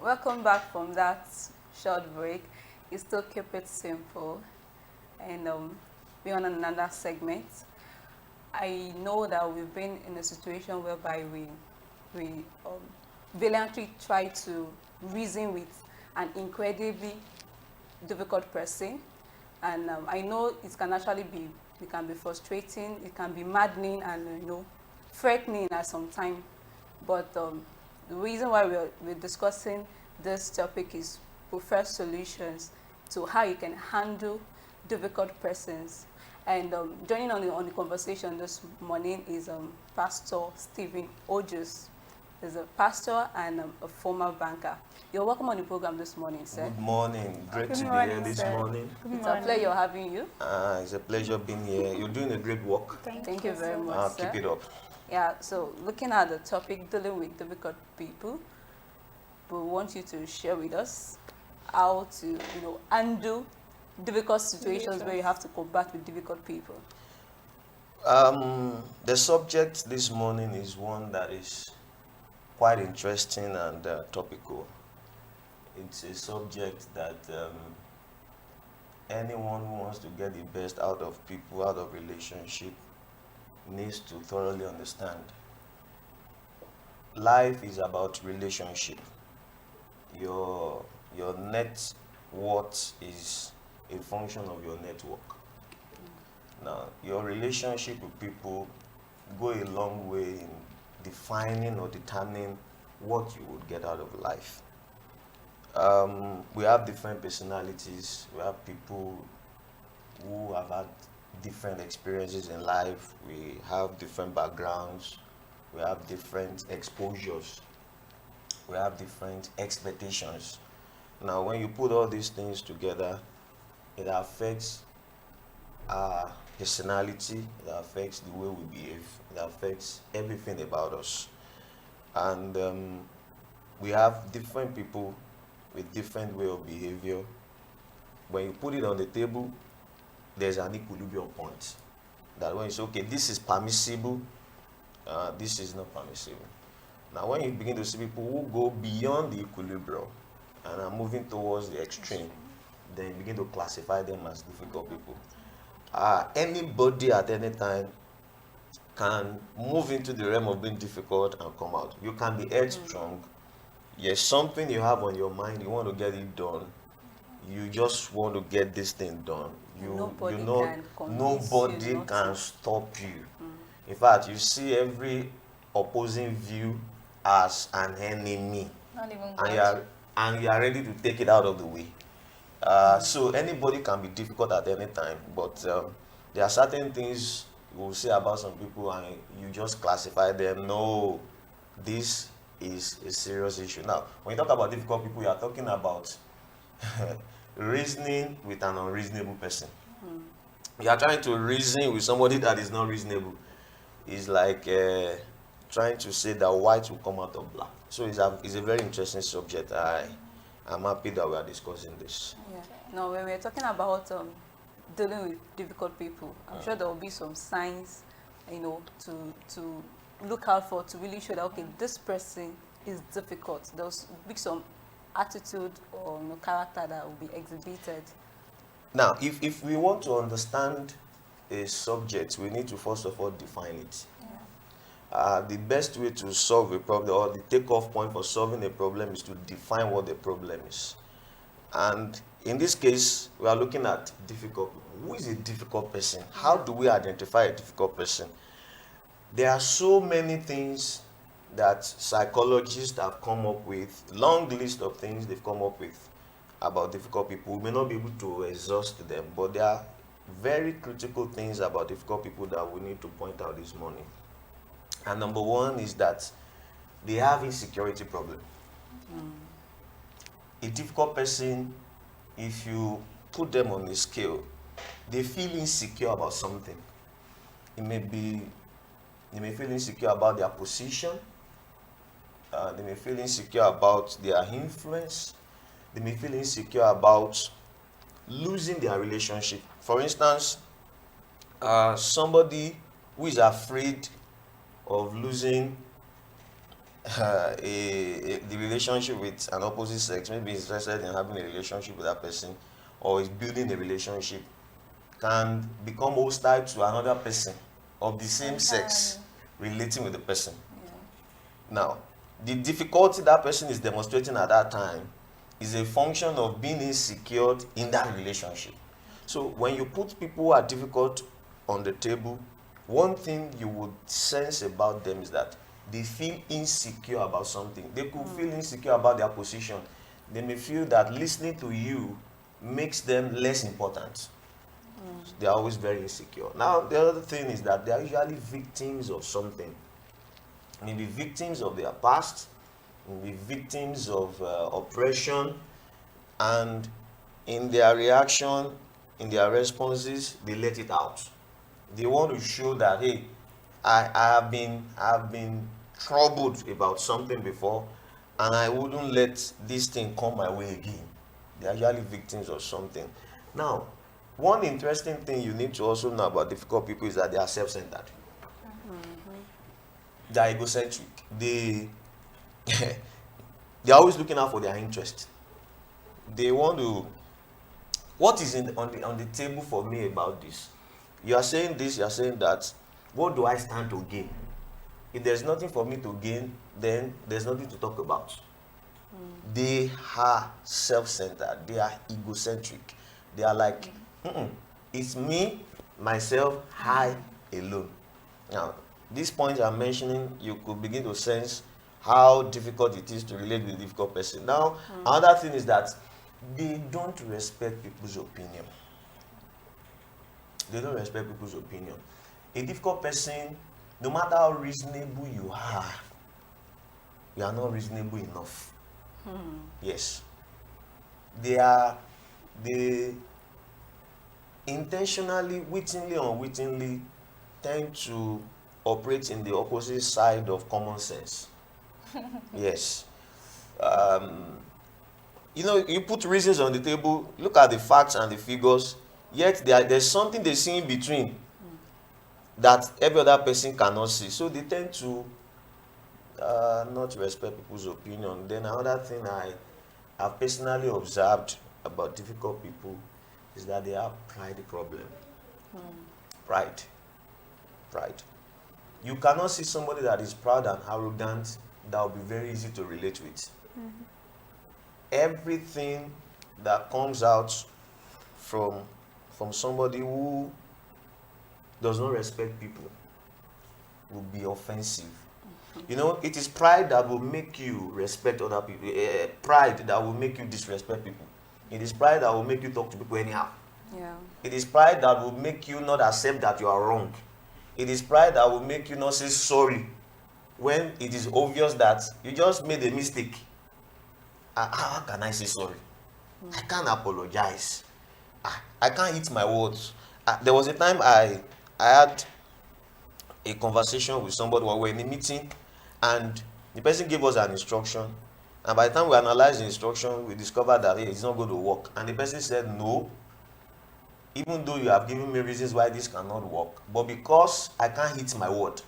welcome back from that short break. You still keep it simple, and we're on another segment. I know that we've been in a situation whereby we valiantly try to reason with an incredibly difficult person, and I know it can actually be, it can be frustrating, it can be maddening, and threatening at some time. But the reason why we're discussing this topic is prefer solutions to how you can handle difficult persons. And joining on the conversation this morning is Pastor Stephen Oojus. He's a pastor and a former banker. You're welcome on the program this morning, sir. Good morning. Great Good to morning, be here this sir. morning. It's a pleasure having you. It's a pleasure being here. You're doing a great work. Thank you very much, sir. Keep it up. Yeah, so looking at the topic, dealing with difficult people, we want you to share with us how to, handle difficult situations where you have to combat with difficult people. The subject this morning is one that is quite interesting and topical. It's a subject that anyone who wants to get the best out of people, out of relationship, needs to thoroughly understand. Life is about relationship. Your net worth is a function of your network. Now, your relationship with people go a long way in defining or determining what you would get out of life. We have different personalities. We have people who have had different experiences in life. We have different backgrounds. We have different exposures. We have different expectations. Now, when you put all these things together, it affects our personality, it affects the way we behave, it affects everything about us. And we have different people with different way of behavior. When you put it on the table, there's an equilibrium point. That when you say, okay, this is permissible, this is not permissible. Now, when you begin to see people who go beyond the equilibrium and are moving towards the extreme, then you begin to classify them as difficult people. Anybody at any time can move into the realm of being difficult and come out. You can be headstrong. There's something you have on your mind, you want to get it done. You just want to get this thing done. Nobody can stop you. In fact, you see every opposing view as an enemy, Not even and you are ready to take it out of the way. So anybody can be difficult at any time, but there are certain things you will say about some people and you just classify them. No, this is a serious issue. Now, when you talk about difficult people, you are talking about reasoning with an unreasonable person. You are trying to reason with somebody that is not reasonable. It's like trying to say that white will come out of black. So it's a very interesting subject. I'm happy that we are discussing this. Yeah. Now, when we're talking about dealing with difficult people, I'm sure there will be some signs, to look out for to really show that, okay, this person is difficult. There'll be some attitude or character that will be exhibited. Now, if we want to understand a subject, we need to first of all define it. The best way to solve a problem, or the takeoff point for solving a problem, is to define what the problem is. And in this case, we are looking at difficult people. Who is a difficult person? How do we identify a difficult person? There are so many things that psychologists have come up with, long list of things they've come up with about difficult people. We may not be able to exhaust them, but there are very critical things about difficult people that we need to point out this morning. And number one is that they have insecurity problem. A difficult person, if you put them on a scale, they feel insecure about something. They may feel insecure about their position. They may feel insecure about their influence. They may feel insecure about losing their relationship. For instance, somebody who is afraid of losing the relationship with an opposite sex, maybe is interested in having a relationship with that person, or is building a relationship, can become hostile to another person of the same sex relating with the person. Now, the difficulty that person is demonstrating at that time is a function of being insecure in that relationship. So when you put people who are difficult on the table, one thing you would sense about them is that they feel insecure about something. They could feel insecure about their position. They may feel that listening to you makes them less important. They are always very insecure. Now, the other thing is that they are usually victims of something. Maybe victims of their past, maybe victims of oppression, and in their reaction, in their responses, they let it out. They want to show that, hey, I have been troubled about something before, and I wouldn't let this thing come my way again. They are usually victims of something. Now, one interesting thing you need to also know about difficult people is that they are self-centered. They are egocentric. They are always looking out for their interest. They want to. What is on the table for me about this? You are saying this, you are saying that. What do I stand to gain? If there's nothing for me to gain, then there's nothing to talk about. They are self-centered. They are egocentric. They are like, it's me, myself, I alone. Now, these points I'm mentioning, you could begin to sense how difficult it is to relate with a difficult person. Now, another thing is that they don't respect people's opinion. They don't respect people's opinion. A difficult person, no matter how reasonable you are not reasonable enough. Yes. They intentionally, wittingly or unwittingly, tend to operate in the opposite side of common sense. Yes. You put reasons on the table, look at the facts and the figures, yet there's something they see in between that every other person cannot see. So they tend to not respect people's opinion. Then another thing I have personally observed about difficult people is that they have pride problem. Pride. You cannot see somebody that is proud and arrogant that will be very easy to relate with. Everything that comes out from somebody who does not respect people will be offensive. It is pride that will make you respect other people. Pride that will make you disrespect people. It is pride that will make you talk to people anyhow. Yeah. It is pride that will make you not accept that you are wrong. It is pride that will make you not say sorry when it is obvious that you just made a mistake. How can I say sorry? I can't apologize. I can't eat my words. There was a time I had a conversation with somebody while we were in a meeting, and the person gave us an instruction, and by the time we analyzed the instruction, we discovered that it's not going to work. And the person said, no, even though you have given me reasons why this cannot work, but because I can't hit my word,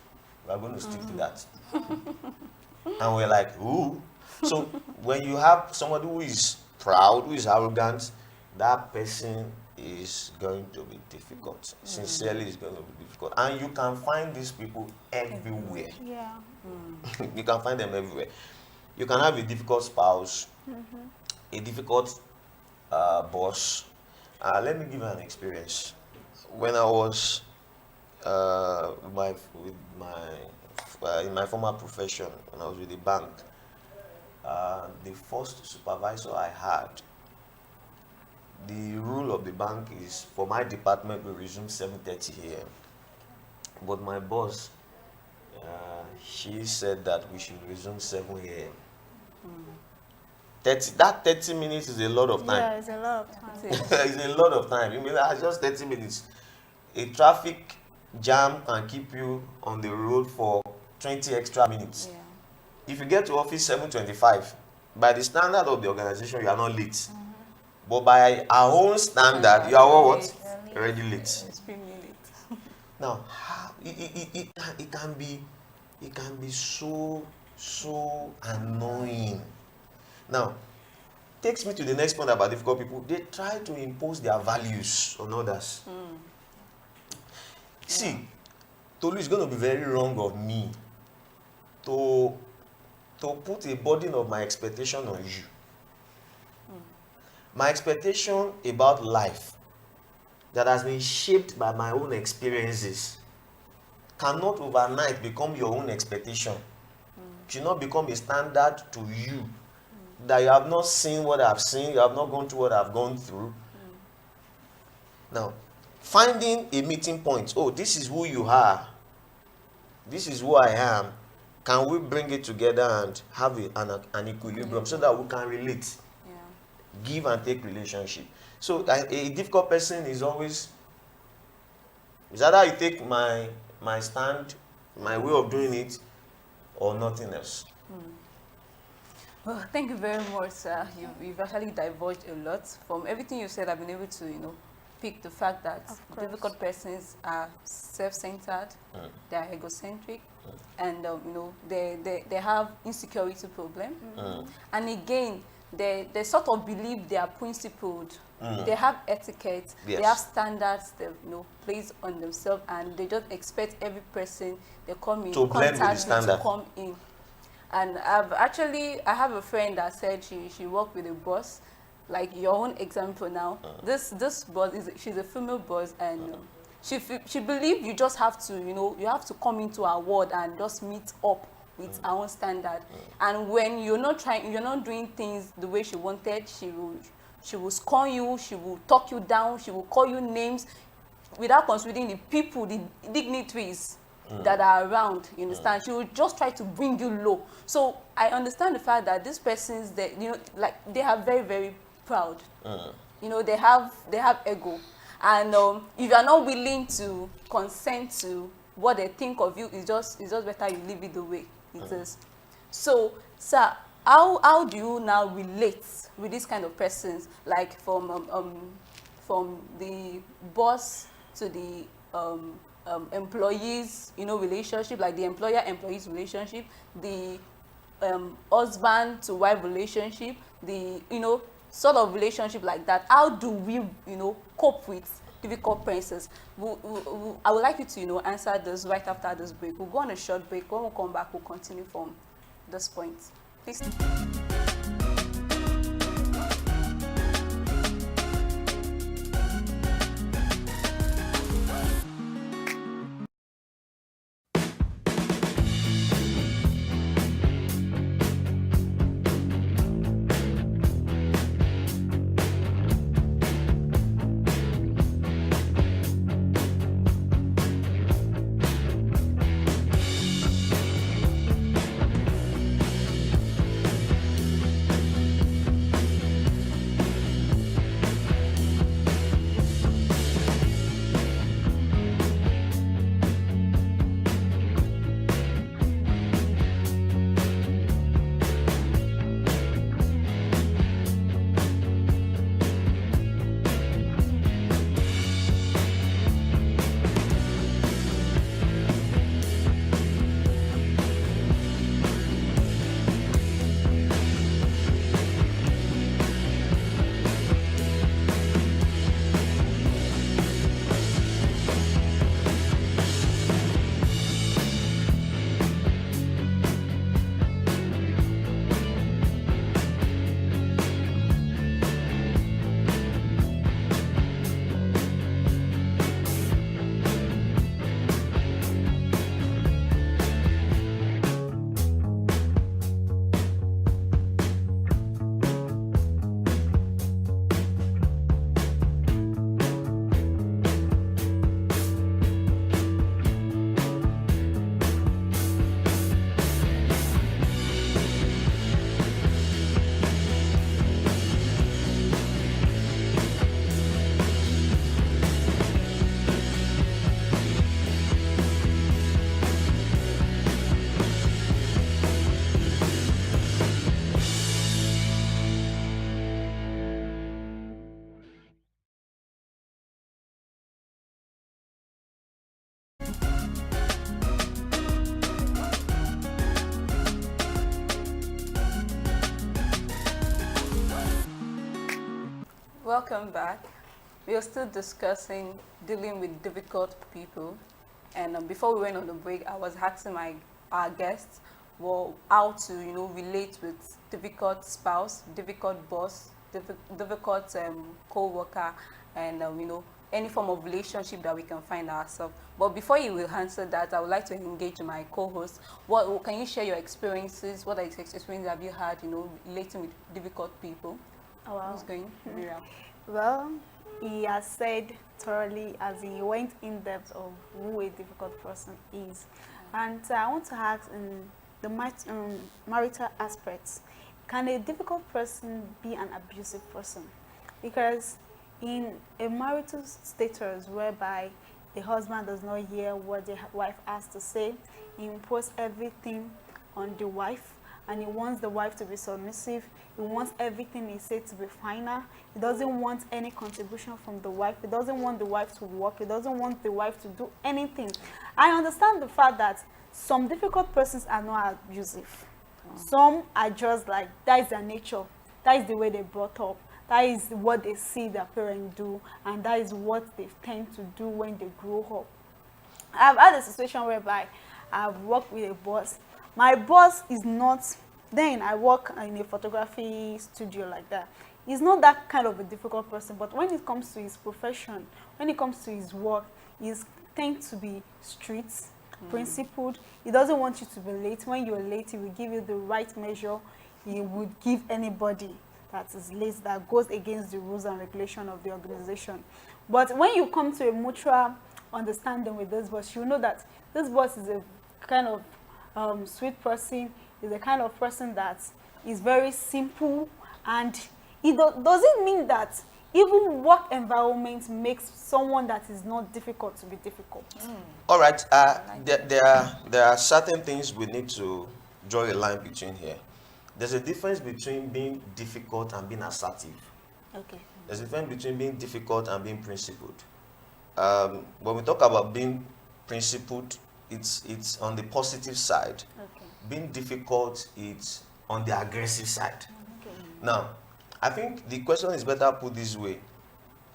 we are going to stick to that. And we're like, ooh. So when you have somebody who is proud, who is arrogant, that person is going to be difficult. Sincerely, it's going to be difficult. And you can find these people everywhere. Yeah. You can find them everywhere. You can have a difficult spouse, a difficult boss. Let me give you an experience. When I was in my former profession, when I was with the bank, the first supervisor I had, the rule of the bank is for my department we resume 7:30 a.m. But my boss, she said that we should resume 7 a.m. 30 minutes is a lot of time. Yeah, it's a lot of time. It's a lot of time. You mean that's just 30 minutes. A traffic jam can keep you on the road for 20 extra minutes. Yeah. If you get to office 7:25, by the standard of the organization, you are not late. But by our own standard, you are what? Already late. Extremely late. Now, it can be so so annoying. Now, takes me to the next point about difficult people. They try to impose their values on others. See, Tolu, is going to be very wrong of me to put a burden of my expectation on you. My expectation about life that has been shaped by my own experiences cannot overnight become your own expectation. It should not become a standard to you. That you have not seen what I've seen, you have not gone through what I've gone through. Now, finding a meeting point. Oh, this is who you are. This is who I am. Can we bring it together and have an equilibrium so that we can relate? Give and take relationship. So a difficult person is always, is either you take my stand, my way of doing it, or nothing else. Well, thank you very much, sir. You've actually divulged a lot. From everything you said, I've been able to, pick the fact that difficult persons are self-centered, they are egocentric, and they have insecurity problem. And again, they sort of believe they are principled. They have etiquette. Yes. They have standards they place on themselves, and they just expect every person they come in to contact with to come in. And I have a friend that said she worked with a boss, like your own example now. This boss she's a female boss, and she believed you just have to you have to come into her world and just meet up with her own standard. And when you're not doing things the way she wanted, she will scorn you, she will talk you down, she will call you names without considering the people, the dignitaries that are around, you understand? She will just try to bring you low. So I understand the fact that these persons, they they are very, very proud. They have ego, and if you are not willing to consent to what they think of you, it's just better you leave it the way it is. So, sir, how do you now relate with this kind of persons, like from the boss to the employees, relationship, like the employer-employees relationship, the husband to wife relationship, the sort of relationship like that? How do we cope with difficult persons? I would like you to answer this right after this break. We'll go on a short break. When we come back, we'll continue from this point. Please. Welcome back. We are still discussing dealing with difficult people, and before we went on the break, I was asking our guests, well, how to relate with difficult spouse, difficult boss, difficult co-worker, and any form of relationship that we can find ourselves. But before you will answer that, I would like to engage my co-host. What can you share your experiences? What experiences have you had, relating with difficult people? Oh, wow. Who's going? Miriam. Well, he has said thoroughly as he went in depth of who a difficult person is. And I want to ask in the marital aspects, can a difficult person be an abusive person? Because in a marital status whereby the husband does not hear what the wife has to say, he imposes everything on the wife, and he wants the wife to be submissive. He wants everything he said to be final. He doesn't want any contribution from the wife. He doesn't want the wife to work. He doesn't want the wife to do anything. I understand the fact that some difficult persons are not abusive. Some are just like, that is their nature. That is the way they brought up. That is what they see their parents do, and that is what they tend to do when they grow up. I've had a situation whereby I've worked with a boss. My boss is not, then I work in a photography studio like that. He's not that kind of a difficult person, but when it comes to his profession, when it comes to his work, he tends to be strict, principled. He doesn't want you to be late. When you're late, he will give you the right measure. He would give anybody that is late, that goes against the rules and regulation of the organization. But when you come to a mutual understanding with this boss, you know that this boss is a kind of sweet person, is a kind of person that is very simple, and it doesn't mean that even work environment makes someone that is not difficult to be difficult. All right. There are certain things we need to draw a line between here. There's a difference between being difficult and being assertive. Okay. There's a difference between being difficult and being principled. When we talk about being principled, it's on the positive side. Okay. Being difficult, it's on the aggressive side. Okay. Now, I think the question is better put this way.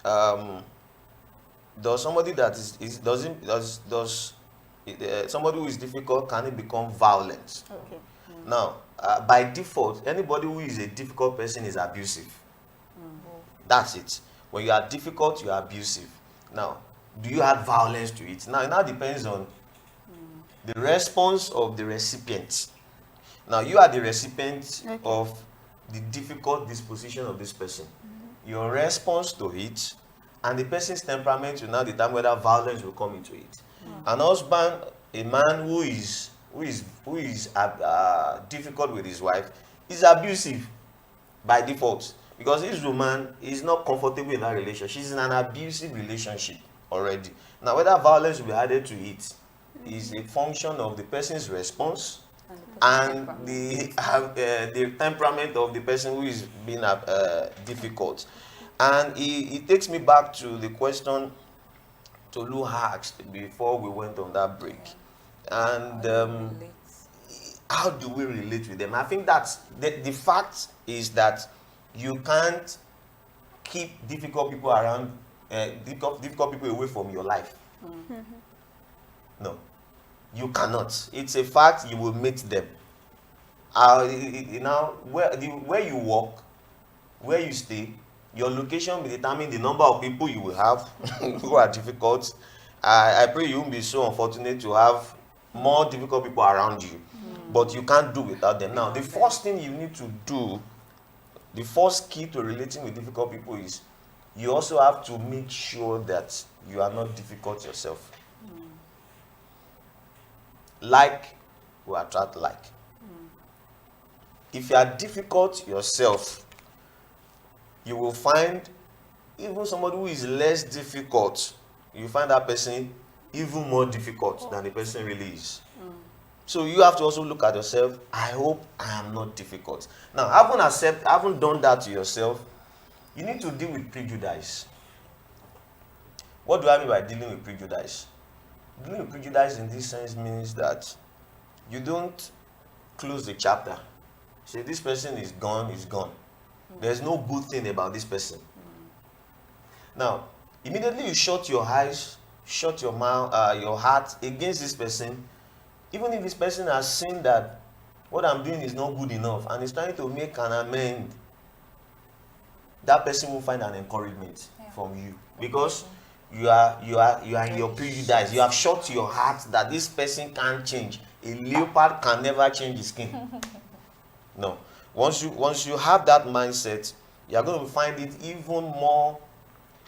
Does somebody that somebody who is difficult, can it become violent? Okay. Now, by default, anybody who is a difficult person is abusive. That's it. When you are difficult, you are abusive. Now, do you add violence to it? Now, it now depends on the response of the recipient. Now, you are the recipient of the difficult disposition of this person. Your response to it and the person's temperament will now determine whether violence will come into it. An husband, a man who is difficult with his wife, is abusive by default, because this woman is not comfortable in that relationship. She's in an abusive relationship already. Now, whether violence will be added to it is a function of the person's response and the temperament of the person who is being difficult. And it takes me back to the question Tolu asked before we went on that break. And how do we relate with them? I think that's the fact is that you can't keep difficult people around, difficult people away from your life. No, you cannot. It's a fact. You will meet them. Where you work, where you stay, your location will determine the number of people you will have who are difficult. I pray you won't be so unfortunate to have more difficult people around you, but you can't do without them. Now, the first thing you need to do, the first key to relating with difficult people is you also have to make sure that you are not difficult yourself. Like will attract like. If you are difficult yourself, you will find even somebody who is less difficult, you find that person even more difficult than the person really is. So you have to also look at yourself. I hope I am not difficult. Now, having done that to yourself, you need to deal with prejudice. What do I mean by dealing with prejudice? Dealing with prejudice in this sense means that you don't close the chapter. Say this person is gone, is gone. There's no good thing about this person. Now, immediately you shut your eyes, shut your mouth, your heart against this person, even if this person has seen that what I'm doing is not good enough and is trying to make an amend, that person will find an encouragement from you, because you are in your prejudice. You have shut your heart that this person can't change. A leopard can never change his skin. No. Once you have that mindset, you are going to find it even more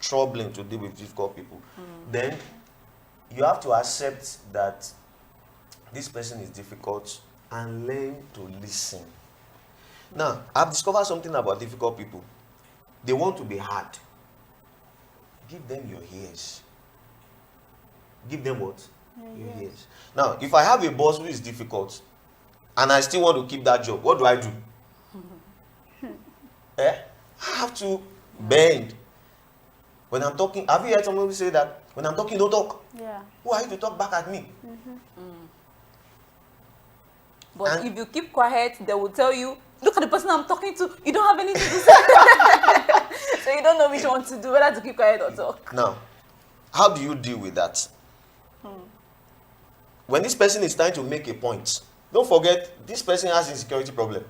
troubling to deal with difficult people. Then you have to accept that this person is difficult and learn to listen. Now, I've discovered something about difficult people. They want to be hard. Give them your ears. Give them what? Your ears. Now, if I have a boss who is difficult and I still want to keep that job, what do I do? I have to bend. When I'm talking, have you heard someone say that when I'm talking, don't talk? Yeah. Who are you to talk back at me? But And- if you keep quiet, they will tell you, look at the person I'm talking to. You don't have anything to say. So you don't know which one to do, whether to keep quiet or talk. Now, how do you deal with that? When this person is trying to make a point, don't forget this person has insecurity problem.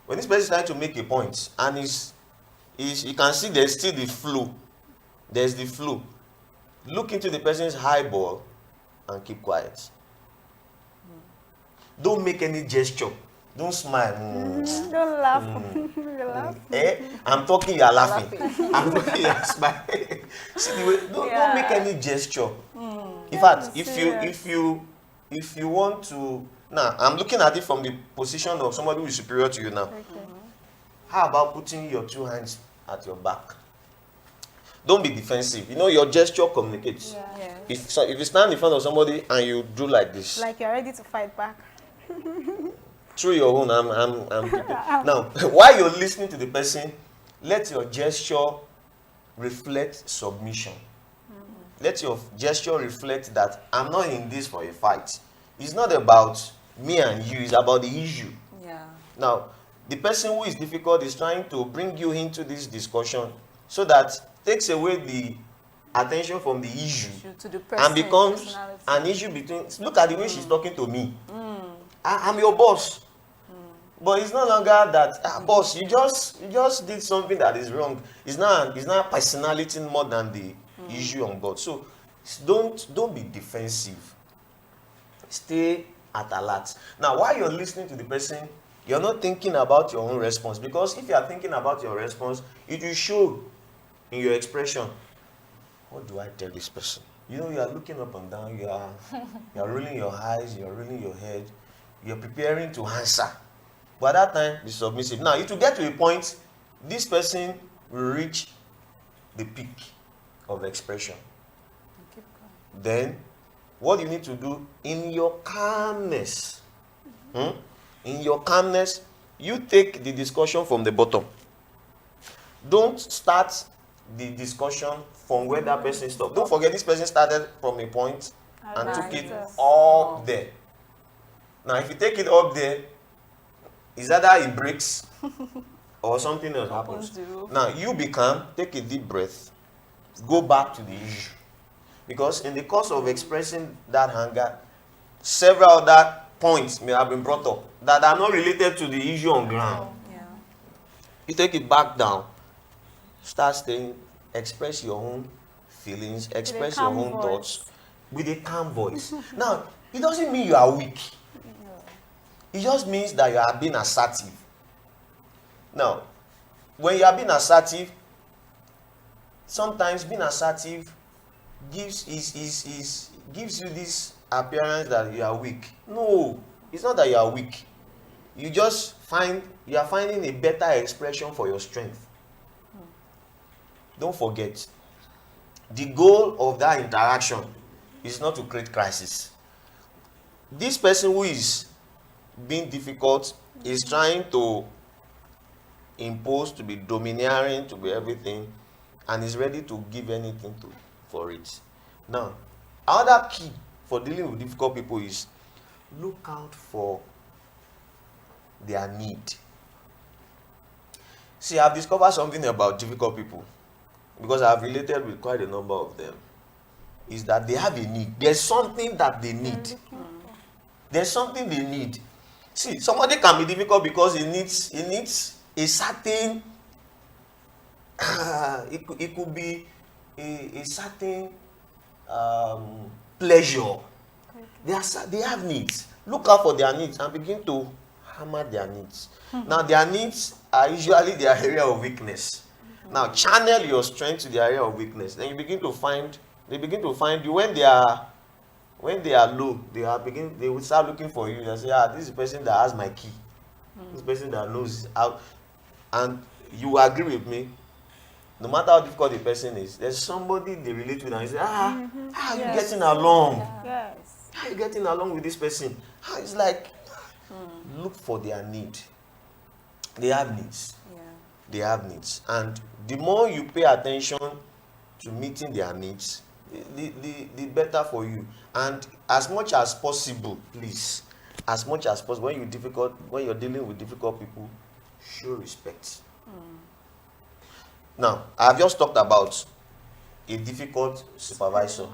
When this person is trying to make a point and you can see there's still the flow. There's the flow. Look into the person's eyeball and keep quiet. Don't make any gesture. Don't smile. Don't laugh. You laugh. I'm talking, you are laughing. I'm talking, you are smiling. See the way, don't make any gesture. In fact, if you want to, now I'm looking at it from the position of somebody who is superior to you now. Okay. How about putting your two hands at your back? Don't be defensive. You know your gesture communicates. Yeah. Yes. If you stand in front of somebody and you do like this, Like you're ready to fight back. through your own, I'm prepared. Now, while you're listening to the person, let your gesture reflect submission. Let your gesture reflect that I'm not in this for a fight. It's not about me and you, it's about the issue. Yeah. Now, the person who is difficult is trying to bring you into this discussion so that takes away the attention from the issue To the person. and becomes personality. an issue between. Look at the way she's talking to me. I'm your boss. But it's no longer that boss, you just did something that is wrong. It's not personality more than the issue on board. So don't be defensive. Stay at alert. Now, while you're listening to the person, you're not thinking about your own response, because if you are thinking about your response, it will show in your expression. What do I tell this person? You know, you are looking up and down, you are rolling your eyes, you are rolling your head, you're preparing to answer. But at that time, be submissive. Now, it will get to a point, this person will reach the peak of expression. Then, what you need to do in your calmness, in your calmness, you take the discussion from the bottom. Don't start the discussion from where that person stopped. Don't forget, this person started from a point and took it up there. Now, if you take it up there, is either it breaks or something else happens. Now, you be calm, take a deep breath, go back to the issue. Because in the course of expressing that anger, several other points may have been brought up that are not related to the issue on ground. Yeah. You take it back down, start saying, express your own feelings, express your own thoughts with a calm voice. Now, it doesn't mean you are weak. It just means that you are being assertive. Now, when you are being assertive, sometimes being assertive gives you this appearance that you are weak. No, it's not that you are weak. You are finding a better expression for your strength. Don't forget, the goal of that interaction is not to create crisis. This person who is being difficult is trying to impose, to be domineering, to be everything, and is ready to give anything for it. Now, another key for dealing with difficult people is look out for their need. See, I've discovered something about difficult people. because I've related with quite a number of them, is that they have a need. There's something that they need. There's something they need. See, somebody can be difficult because he needs a certain it could be a certain pleasure. They have needs. Look out for their needs and begin to hammer their needs. Now, their needs are usually their area of weakness. Now, channel your strength to the area of weakness. Then you begin to find, they begin to find you when they are low. They will start looking for you. They say, this is the person that has my key. This person that knows how. And you agree with me. No matter how difficult the person is, there's somebody they relate with and you say, how are you getting along? Yes. How are you getting along with this person? It's like, look for their need. They have needs. Yeah. They have needs. And the more you pay attention to meeting their needs, the better for you. And as much as possible, please, as much as possible, when you're dealing with difficult people, show respect. Now, I have just talked about a difficult supervisor.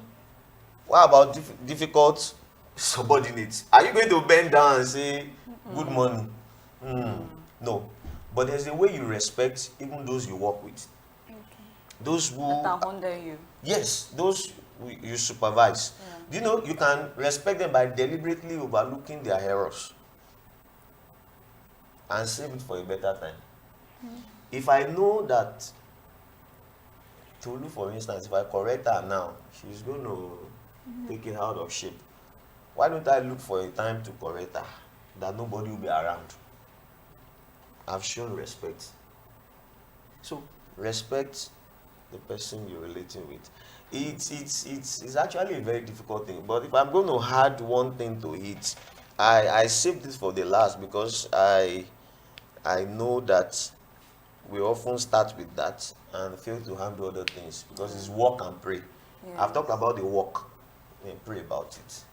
What about difficult subordinates? Are you going to bend down and say, good morning? No. But there's a way you respect even those you work with. Okay. Those who That are under you. Yes, those you supervise. Yeah. Do you know you can respect them by deliberately overlooking their errors and save it for a better time? If I know that Tolu, for instance, if I correct her now, she's going to take it out of shape. Why don't I look for a time to correct her that nobody will be around? I've shown respect. So respect the person you're relating with. It's actually a very difficult thing. But if I'm going to add one thing to it, I saved this for the last because I know that we often start with that and fail to handle other things because it's work and pray. Yes. I've talked about the work and pray about it.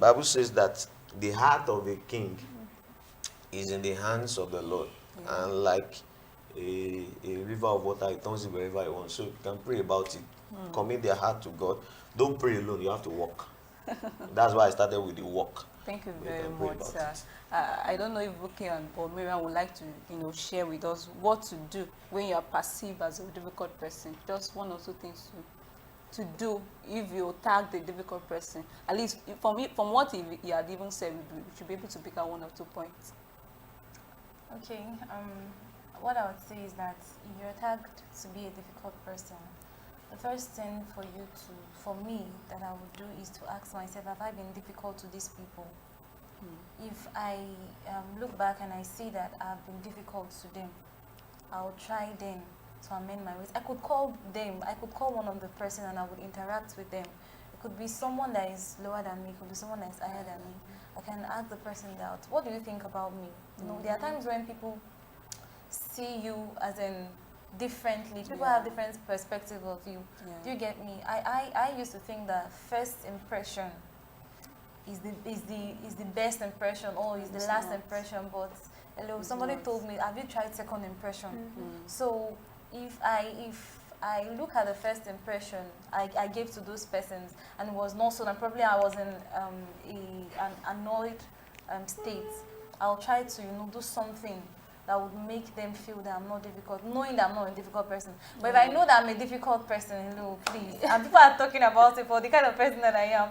Bible says that the heart of a king is in the hands of the Lord, and like a river of water, it turns it wherever it wants. So you can pray about it. Commit their heart to God. Don't pray alone. You have to walk. That's why I started with the walk. Thank you We very can pray much, about sir. it. I don't know if Buki or Miriam would like to, share with us what to do when you are perceived as a difficult person. Just one or two things to do if you tag the difficult person. At least from what he had even said, we should be able to pick out one or 2 points. Okay, what I would say is that if you're tagged to be a difficult person, the first thing for me that I would do is to ask myself, have I been difficult to these people? If I look back and I see that I've been difficult to them, I'll try then to amend my ways. I could call one of the person and I would interact with them. It could be someone that is lower than me, it could be someone that is higher than me. I can ask the person that, what do you think about me? There are times when people see you as in differently. People have different perspective of you. Do you get me? I used to think that first impression is the best impression or is the last impression, but somebody told me, have you tried second impression? So if I look at the first impression I gave to those persons and it was not so, and probably I was in an annoyed state, I'll try to do something that would make them feel that I'm not difficult, knowing that I'm not a difficult person. But if I know that I'm a difficult person, please, and people are talking about it for the kind of person that I am,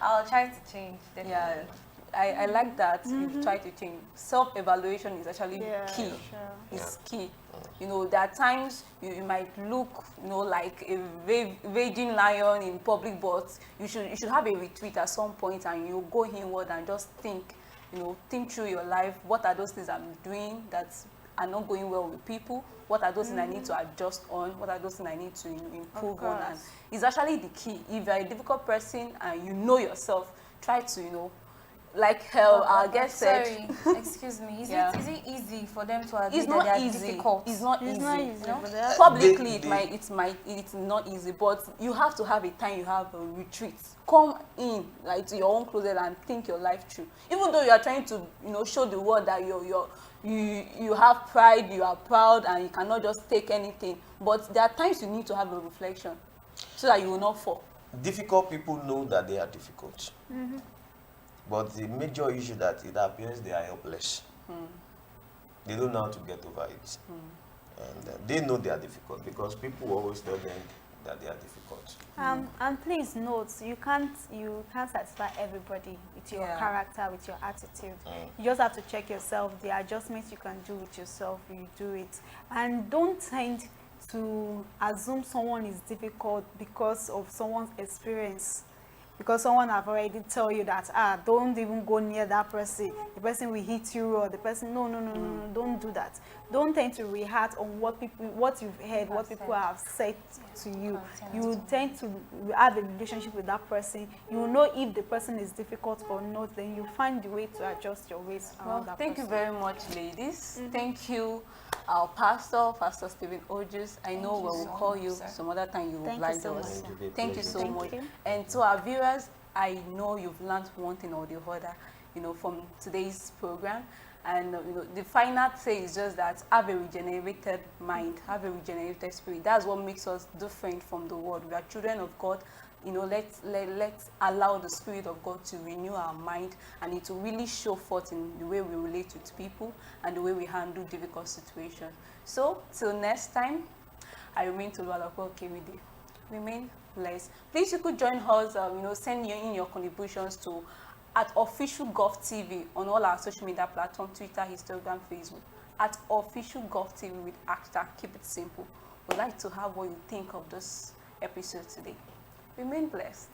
I'll try to change. Definitely. Yeah, I like that you try to change. Self-evaluation is actually key. Sure. It's key. There are times you might look, like a raging lion in public, but you should have a retreat at some point and you go inward and just think. Think through your life. What are those things I'm doing that are not going well with people? What are those things I need to adjust on? What are those things I need to improve on? And it's actually the key. If you're a difficult person and you know yourself, try to, like our guest said. Sorry, excuse me. Is it easy for them to admit It's that not they are easy. difficult? It's not It's easy. not easy. But Publicly, it's not easy, but you have to have a time, you have a retreat. Come in to your own closet and think your life through. Even though you are trying to, show the world that you have pride, you are proud, and you cannot just take anything. But there are times you need to have a reflection so that you will not fall. Difficult people know that they are difficult. But the major issue that it appears they are helpless. They don't know how to get over it. And they know they are difficult because people always tell them that they are difficult. And please note, you can't satisfy everybody with your character, with your attitude. You just have to check yourself. The adjustments you can do with yourself, you do it. And don't tend to assume someone is difficult because of someone's experience. Because someone have already tell you that, don't even go near that person. The person will hit you, or the person, no, don't do that. Don't tend to react on what you've heard, what people have said to you. You will tend to have a relationship with that person. You will know if the person is difficult or not. Then you find the way to adjust your ways around that Thank person. you very much, ladies. Thank you, our pastor, Pastor Stephen Oojus. I know we will call you some other time. You will oblige us. Thank you so much. And to our viewers, I know you've learned one thing or the other, from today's program. And the final thing is just that have a regenerated mind, have a regenerated spirit. That's what makes us different from the world. We are children of God. Let's allow the Spirit of God to renew our mind, and it will really show forth in the way we relate with people and the way we handle difficult situations. So till next time, I remain Toluwalope Okewide. Remain blessed. Please, you could join us. Send in your contributions to @official GOFTV on all our social media platforms: Twitter, Instagram, Facebook. @official GOFTV with hashtag Keep It Simple. We'd like to have what you think of this episode today. Remain blessed.